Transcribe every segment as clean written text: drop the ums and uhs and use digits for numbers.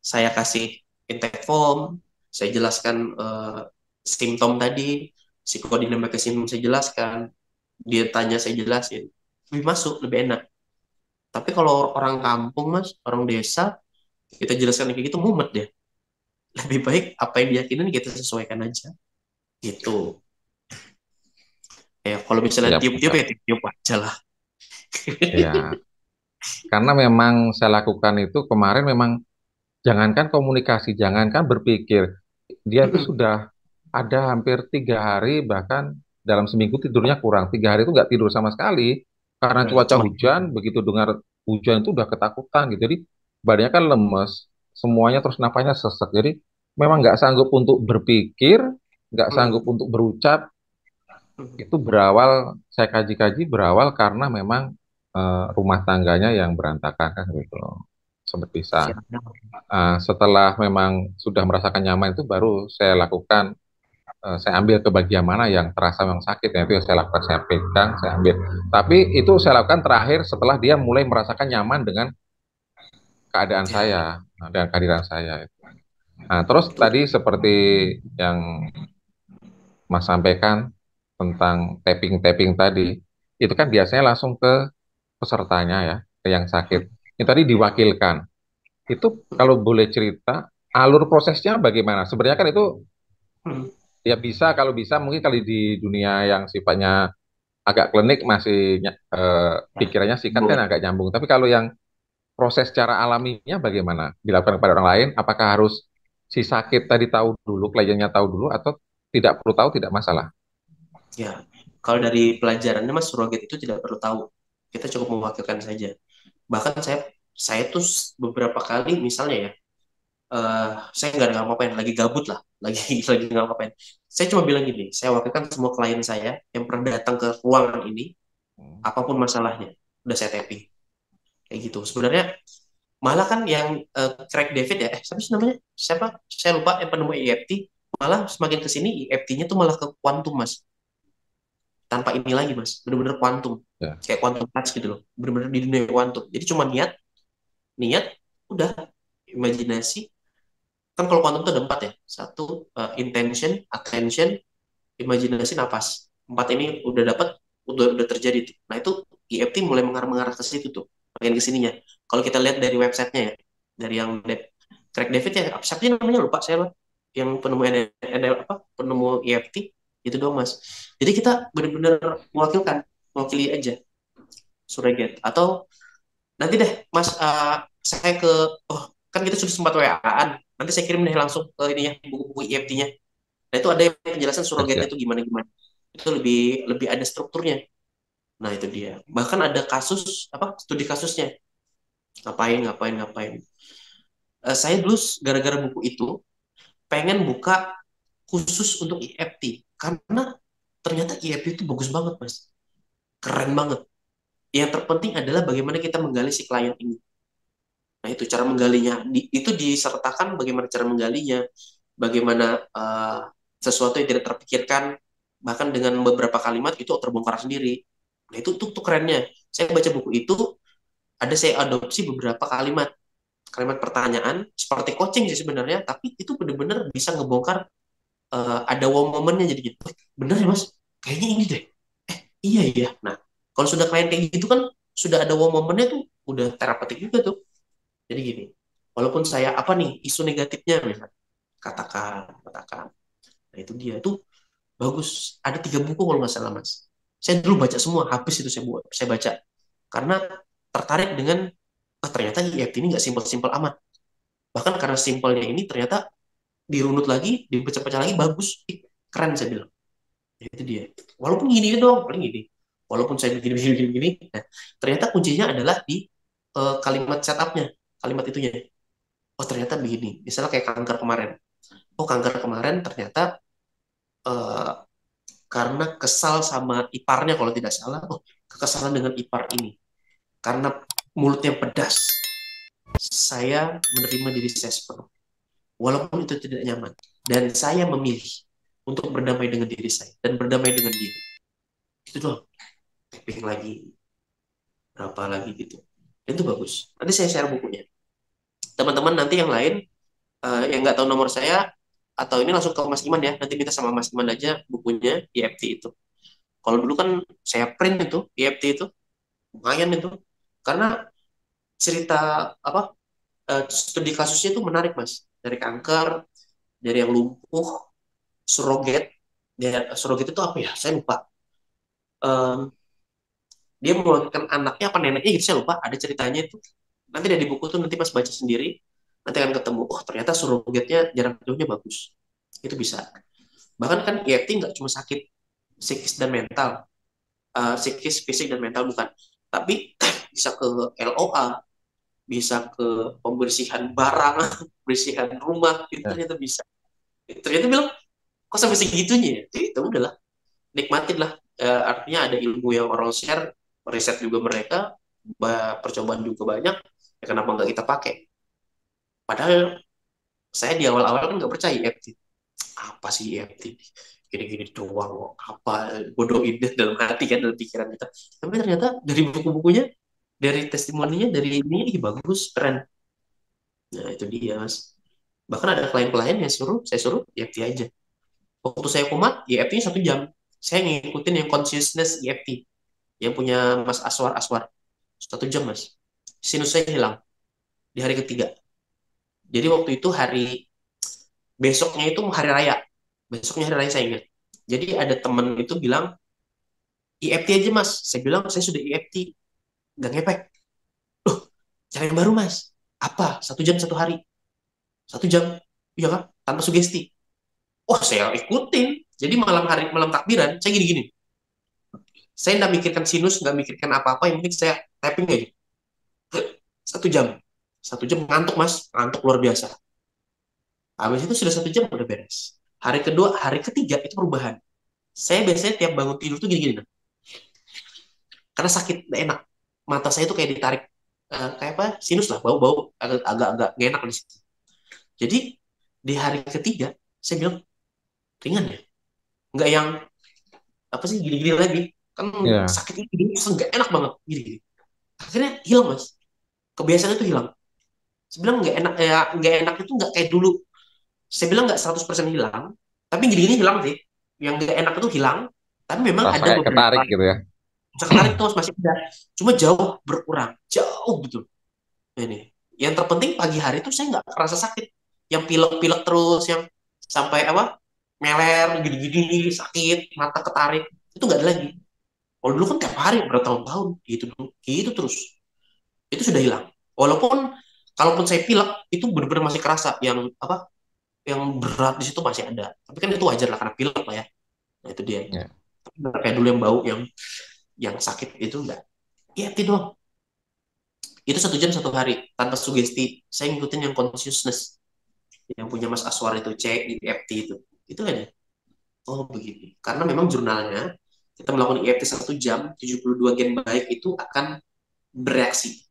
Saya kasih intake form, saya jelaskan simptom tadi, psikodinamika simptom saya jelaskan, dia tanya saya jelasin, lebih masuk, lebih enak. Tapi kalau orang kampung mas, orang desa, kita jelaskan kayak gitu mumet deh. Lebih baik apa yang diyakinin kita sesuaikan aja, gitu. Ya kalau misalnya Ya, tiup-tiup ya tiup-tiup aja lah. ya. Karena memang saya lakukan itu kemarin memang jangankan komunikasi, jangankan berpikir, dia itu sudah ada hampir 3 hari bahkan dalam seminggu tidurnya kurang. 3 hari itu nggak tidur sama sekali karena Nah, cuaca cemas. hujan. Begitu dengar hujan itu udah ketakutan gitu. Jadi badannya kan lemes, semuanya terus napasnya sesek. Jadi memang nggak sanggup untuk berpikir, nggak sanggup Hmm. untuk berucap. Itu berawal, saya kaji-kaji berawal karena memang rumah tangganya yang berantakan kan gitu loh. Sempat bisa. Siap. Setelah memang sudah merasakan nyaman itu baru saya lakukan, saya ambil ke bagian mana yang terasa memang sakit, ya itu yang saya lakukan, saya pegang, saya ambil. Tapi itu saya lakukan terakhir setelah dia mulai merasakan nyaman dengan keadaan Ya, saya, dengan kehadiran saya. Nah, terus itu tadi seperti yang Mas sampaikan tentang tapping-tapping tadi, itu kan biasanya langsung ke pesertanya ya, ke yang sakit. Ini tadi diwakilkan. Itu kalau boleh cerita, alur prosesnya bagaimana? Sebenarnya kan itu hmm, ya bisa, kalau bisa mungkin kali di dunia yang sifatnya agak klinik masih ya, pikirannya sikat kan boleh. agak nyambung. Tapi kalau yang proses secara alaminya bagaimana? Dilakukan kepada orang lain, apakah harus si sakit tadi tahu dulu, kliennya tahu dulu, atau tidak perlu tahu, tidak masalah? Ya, kalau dari pelajarannya mas surrogate itu tidak perlu tahu. Kita cukup mewakilkan saja. Bahkan saya tuh beberapa kali misalnya ya, saya nggak ngapa-ngapain, lagi gabut lah, lagi lagi nggak ngapain. Saya cuma bilang gini, saya wakilkan semua klien saya yang pernah datang ke ruangan ini, Hmm. apapun masalahnya, udah saya tapping. Kayak gitu. Sebenarnya malah kan yang Craig David ya, siapa sih namanya? Siapa? Saya lupa yang penemu EFT. Malah semakin ke sini EFT-nya tuh malah ke kuantum mas, tanpa ini lagi mas, bener-bener kuantum, Ya, kayak quantum touch gitu loh, bener-bener di dunia kuantum. Jadi cuma niat, niat, udah, imajinasi. Kan kalau quantum itu ada empat ya, satu intention, attention, imajinasi, napas. Empat ini udah dapat, udah terjadi tuh. Nah itu EFT mulai mengarah-mengarah ke situ tuh, makin ke sininya. Kalau kita lihat dari websitenya ya, dari yang Craig David ya, siapa sih namanya lupa saya lah, yang penemu apa, penemu EFT itu dong mas. Jadi kita benar-benar mewakilkan, mewakili aja surrogate. Atau nanti deh mas, saya ke, oh kan kita sudah sempat WA-an, nanti saya kirim deh langsung ke ini ya, buku-buku EFT-nya. Nah itu ada yang penjelasan ya, surrogate siap. itu gimana gimana, itu lebih lebih ada strukturnya. Nah itu dia, bahkan ada kasus apa, studi kasusnya, ngapain ngapain ngapain. Saya dulu gara-gara buku itu pengen buka khusus untuk EFT karena ternyata EFT itu bagus banget mas, keren banget. Yang terpenting adalah bagaimana kita menggali si klien ini. Nah itu cara menggalinya, itu disertakan bagaimana cara menggalinya, bagaimana sesuatu yang tidak terpikirkan, bahkan dengan beberapa kalimat itu terbongkar sendiri. Nah itu tuh kerennya. Saya baca buku itu, ada saya adopsi beberapa kalimat, kalimat pertanyaan seperti coaching sih sebenarnya, tapi itu benar-benar bisa ngebongkar, ada wow momennya jadi gitu. Bener ya mas, kayaknya ini deh. Iya iya. Nah kalau sudah klien kayak gitu kan sudah ada wow momennya tuh, udah terapeutik juga tuh. Jadi gini, walaupun saya apa nih isu negatifnya misalnya, katakan. Nah itu dia itu bagus. Ada 3 buku kalau nggak salah mas. Saya dulu baca semua, habis itu saya baca. Karena tertarik dengan, oh, ternyata IFT ini nggak simpel-simpel amat. Bahkan karena simpelnya ini ternyata dirunut lagi, dipecah-pecah lagi bagus. Ih, keren saya bilang. Ya, itu dia. Walaupun gini dong, paling gini. Walaupun saya begini, nah, ternyata kuncinya adalah di kalimat setupnya, kalimat itunya. Oh ternyata begini. Misalnya kayak kanker kemarin. Oh kanker kemarin ternyata eh, karena kesal sama iparnya kalau tidak salah. Oh kekesalan dengan ipar ini. Karena mulutnya pedas. Saya menerima diri saya sepenuhnya. Walaupun itu tidak nyaman. Dan saya memilih untuk berdamai dengan diri saya. Dan berdamai dengan diri. Itu doang. Tapping lagi. Berapa lagi gitu. Dan itu bagus. Nanti saya share bukunya. Teman-teman nanti yang lain, yang nggak tahu nomor saya atau ini langsung ke Mas Iman ya, nanti minta sama Mas Iman aja bukunya EFT itu. Kalau dulu kan saya print itu EFT itu lumayan itu, karena cerita apa studi kasusnya itu menarik Mas, dari kanker, dari yang lumpuh, suroget. Suroget itu apa ya? Saya lupa. Em, dia melahirkan anaknya apa neneknya gitu, saya lupa. Ada ceritanya itu. Nanti dari buku tuh nanti pas baca sendiri, nanti akan ketemu. Oh ternyata surogetnya jarak jauhnya bagus. Itu bisa. Bahkan kan EFT nggak cuma sakit psikis dan mental, psikis, fisik dan mental bukan. Tapi bisa ke LOA, bisa ke pembersihan barang, pembersihan rumah, itu Ya. ternyata bisa. Ternyata bilang, kok sampai segitunya ya? Itu udahlah, nikmatin lah. Artinya ada ilmu yang orang share, riset juga mereka, percobaan juga banyak, ya kenapa nggak kita pakai? Padahal saya di awal-awal kan nggak percaya EFT. Apa sih EFT? Gini-gini doang kok. Apa bodoh ini dalam hati kan, dalam pikiran kita. Tapi ternyata dari buku-bukunya, dari testimoninya, dari ini bagus, keren. Nah itu dia mas. Bahkan ada klien-klien yang saya suruh EFT aja. Waktu saya kumat, EFT 1 jam. Saya ngikutin yang consciousness EFT. Yang punya Mas Aswar. 1 jam mas. Sinus saya hilang di hari ketiga. Jadi waktu itu besoknya itu hari raya. Besoknya hari raya saya ingat. Jadi ada temen itu bilang, EFT aja mas. Saya bilang, saya sudah EFT. Gak ngepek. Loh, cara yang baru mas. Apa? 1 jam 1 hari. 1 jam. Iya kan? Tanpa sugesti. Wah, saya ikutin. Jadi malam takbiran, saya gini-gini. Saya nggak mikirkan sinus, nggak mikirkan apa-apa. Yang penting saya tapping aja. 1 jam. 1 jam ngantuk mas. Ngantuk luar biasa. Habis itu sudah 1 jam udah beres. Hari kedua, hari ketiga itu perubahan. Saya biasanya tiap bangun tidur tuh gini-gini. Nah. Karena sakit, gak enak. Mata saya tuh kayak ditarik. Kayak apa? Sinus lah, bau-bau. Agak-agak gak enak di situ. Jadi, di hari ketiga, saya bilang, ringan ya. Nggak yang, apa sih, gini-gini lagi. Kan Ya, sakit ini, nggak enak banget. Gini-gini. Akhirnya hilang, Mas. Kebiasaan itu hilang. Saya bilang nggak enak, ya, nggak enak itu nggak kayak dulu. Saya bilang nggak 100% hilang, tapi gini-gini hilang sih. Yang nggak enak itu hilang, tapi memang rasa ada kayak beberapa ketarik gitu ya. bisa ketarik tuh masih ada. Cuma jauh berkurang, jauh betul. Nah, ini. Yang terpenting pagi hari itu saya nggak kerasa sakit. Yang pilek-pilek terus, yang sampai apa meler gini-gini sakit, mata ketarik itu nggak ada lagi. Kalau dulu kan tiap hari bertahun-tahun gitu, gitu terus. Itu sudah hilang. Walaupun kalaupun saya pilek itu benar-benar masih kerasa yang apa yang berat di situ masih ada. Tapi kan itu wajar lah karena pilek lah ya. Nah, itu dia. Ya. Tapi nggak kayak dulu yang bau yang sakit itu enggak. Iya, itu doang. Itu 1 jam 1 hari tanpa sugesti. Saya ngikutin yang consciousness yang punya Mas Aswar itu CIFT itu. Itu aja. Oh begini. Karena memang jurnalnya kita melakukan IFT 1 jam, 72 gen baik itu akan bereaksi.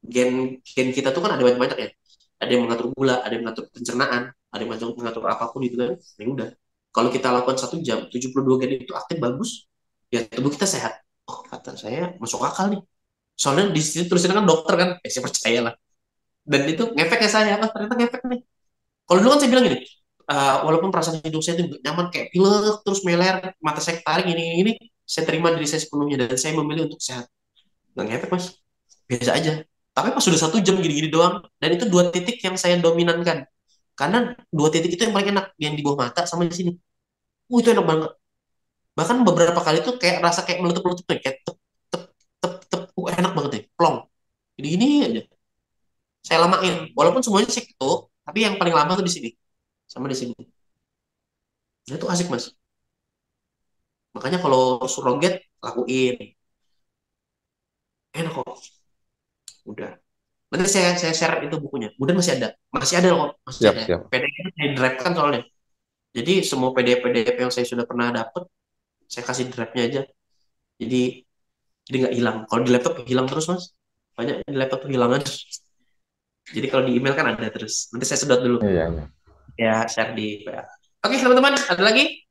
Gen kita tuh kan ada banyak-banyak ya. Ada yang mengatur gula, ada yang mengatur pencernaan, ada yang mengatur apapun itu kan. Ya udah. Kalau kita lakukan 1 jam, 72 gen itu aktif bagus, ya tubuh kita sehat. Oh kata saya masuk akal nih. Soalnya di situ tulisannya kan dokter kan, saya percaya lah. Dan itu ngefek ya saya, apa ternyata ngefek nih. Kalau dulu kan saya bilang gini, walaupun perasaan hidup saya itu nyaman kayak pilek terus meler, mata saya tarik ini, saya terima diri saya sepenuhnya dan saya memilih untuk sehat. Nggak ngefek mas, biasa aja. Tapi pas sudah 1 jam gini-gini doang, dan itu 2 titik yang saya dominankan. Karena 2 titik itu yang paling enak, yang di bawah mata sama di sini. Itu enak banget. Bahkan beberapa kali tuh kayak rasa kayak meletup-meletup nih, kayak tep, tep, tep, tep. Enak banget nih, plong. Jadi gini aja. Saya lamain, walaupun semuanya sih itu, tapi yang paling lama tuh di sini, sama di sini. Nah, itu asik mas. Makanya kalau suroget lakuin, enak kok. Udah. Nanti saya share itu bukunya. Udah masih ada kok, masih Siap, ada. siap. PDF itu saya drive kan soalnya. Jadi semua PDF yang saya sudah pernah dapat, saya kasih drive-nya aja. Jadi nggak hilang. Kalau di laptop hilang terus mas. Banyak di laptop kehilangan. Jadi kalau di email kan ada terus. Nanti saya sedot dulu. Iya, iya. Ya share di WA. Oke teman-teman, ada lagi?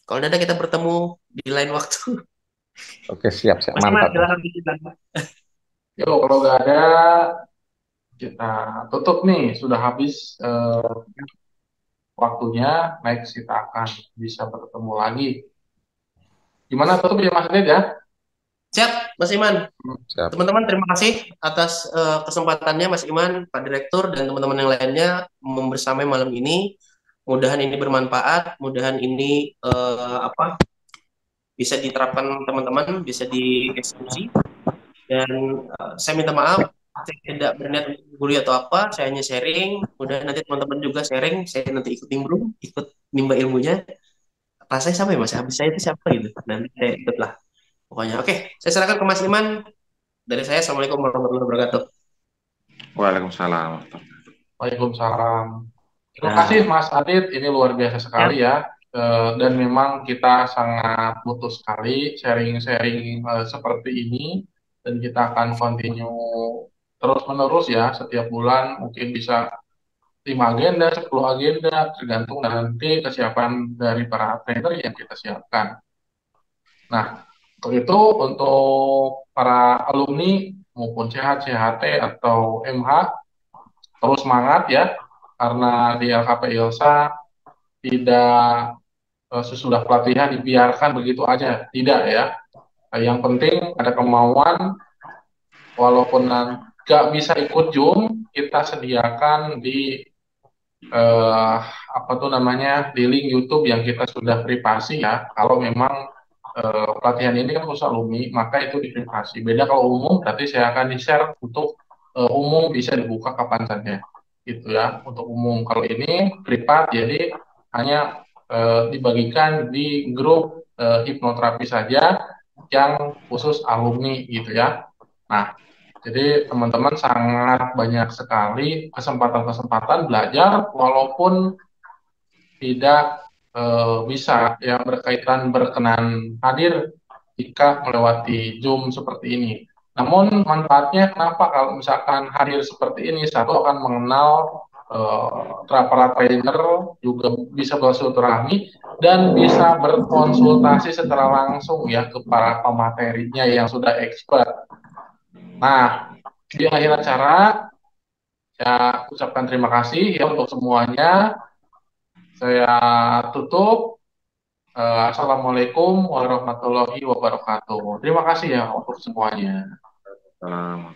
Kalau ada kita bertemu di lain waktu. Oke, siap, siap. Mas Iman, Mantap, Mas. silakan bikin. Yo, kalau nggak ada, kita tutup nih, sudah habis waktunya. Next kita akan bisa bertemu lagi. Gimana tutup ya Mas Adit ya? Siap, Mas Iman. Siap. Teman-teman, terima kasih atas kesempatannya Mas Iman, Pak Direktur, dan teman-teman yang lainnya membersamai malam ini. Mudahan ini bermanfaat, mudahan ini bisa diterapkan teman-teman, bisa dieksekusi. Dan saya minta maaf, saya tidak berniat untuk gurui atau apa, saya hanya sharing. Mudah nanti teman-teman juga sharing, saya nanti ikut nimbrung, ikut nimba ilmunya. Rasanya siapa ya Mas? Habis saya itu siapa gitu. Nanti saya ikutlah. Pokoknya, oke. Saya serahkan ke Mas Iman. Dari saya, Assalamualaikum warahmatullahi wabarakatuh. Waalaikumsalam. Waalaikumsalam. Terima kasih Nah, Mas Adit, ini luar biasa ya, sekali ya. Dan memang kita sangat butuh sekali sharing-sharing seperti ini, dan kita akan continue terus-menerus ya, setiap bulan mungkin bisa 5 agenda, 10 agenda, tergantung nanti kesiapan dari para trainer yang kita siapkan. Nah, untuk itu, untuk para alumni maupun CH, CHT, atau MH, terus semangat ya, karena di LKP ILSA tidak sesudah pelatihan dibiarkan begitu aja, tidak ya. Yang penting ada kemauan, walaupun nggak bisa ikut Zoom, kita sediakan di apa tuh namanya di link YouTube yang kita sudah privasi ya. Kalau memang pelatihan ini kan khusus alumni, maka itu di privasi. Beda kalau umum, berarti saya akan di-share untuk umum, bisa dibuka kapan saja. Gitu ya, untuk umum. Kalau ini privat, jadi hanya dibagikan di grup hipnoterapi saja yang khusus alumni gitu ya. Nah, jadi teman-teman sangat banyak sekali kesempatan-kesempatan belajar walaupun tidak bisa yang berkaitan berkenan hadir jika melewati Zoom seperti ini. Namun manfaatnya kenapa kalau misalkan hadir seperti ini, satu akan mengenal para trainer, juga bisa bersilaturahmi dan bisa berkonsultasi secara langsung ya ke para pematerinya yang sudah expert. Nah, di akhir acara saya ucapkan terima kasih ya untuk semuanya. Saya tutup. Assalamualaikum warahmatullahi wabarakatuh. Terima kasih ya untuk semuanya. Salam.